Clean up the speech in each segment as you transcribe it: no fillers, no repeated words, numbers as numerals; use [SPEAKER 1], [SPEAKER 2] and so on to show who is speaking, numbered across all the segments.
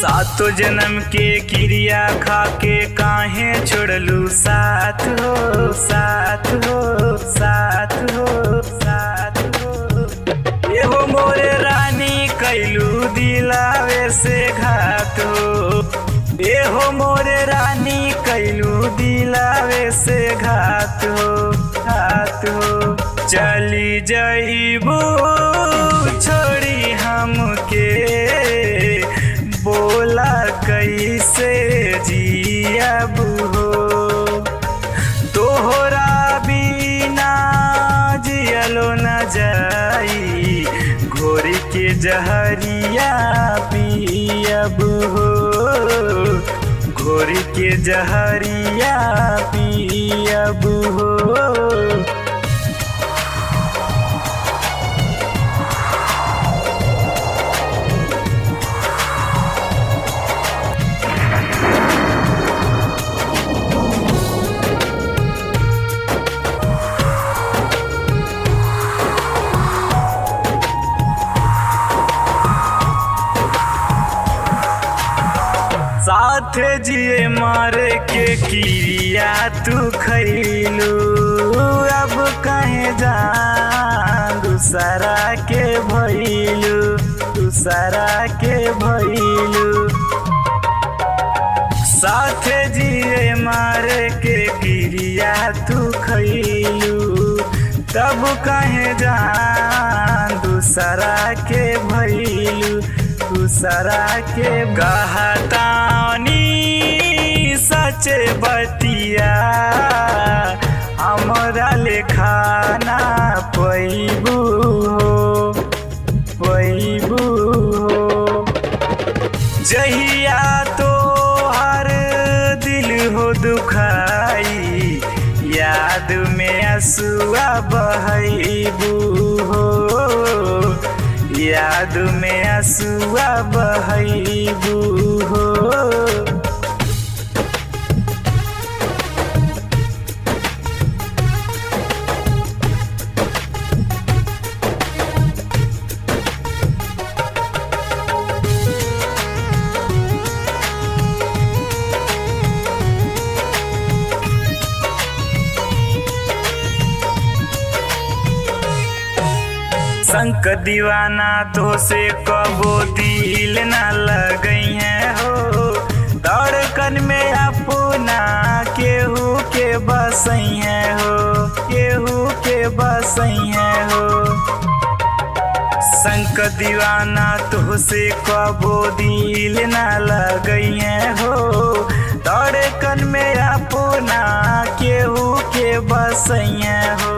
[SPEAKER 1] सातो जन्म के क्रिया खा के काहे छोड़लू साथ हो साथ हो साथ हो साथ हो। एहो मोरे रानी कैलू दिलावे से घात हो। एहो मोरे रानी कैलू दिलावे से घात हो घात हो। चली जाइबू छोड़ी हमके बोला कैसे जियब हो। तोहरा बिना जियलो न जाई घोर के जहरिया पियब हो। घोर के जहरिया पियब हो। साथे जिए मारे के क्रिया तू खैलू। अब कहे जा दूसरा के भइलू दूसरा के भइलू। साथे जिए मारे के क्रिया तू खैलू। तब कहे जा दूसरा के भइलू दूसरा के। कहतानी सच बतिया हमरा लेखाना पैबू हो पैबू हो। जहिया तो हर दिल हो दुखाई याद में आंसुआ बहैबू हो। याद में आंसुआ बहैबू हो। संक दीवाना तो से कबो दिल न लगई है हो। धड़कन में अपना केहू के बसई है हो केहू के बसई है हो। संक दीवाना तो से कबो दिल न लगई है हो। धड़कन में अपना केहू के बसई है हो।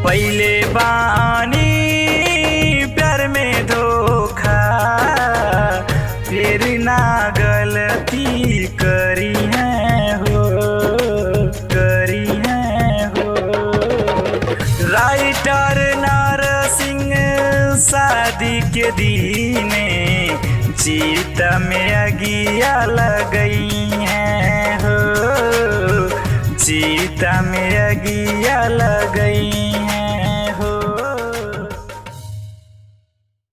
[SPEAKER 1] पहले बानी प्यार में धोखा फिर ना गलती करी है हो करी है हो। राइटर नरसिंह शादी के दीने चिता में अगिया लगई है हो। चिता में अगिया लगई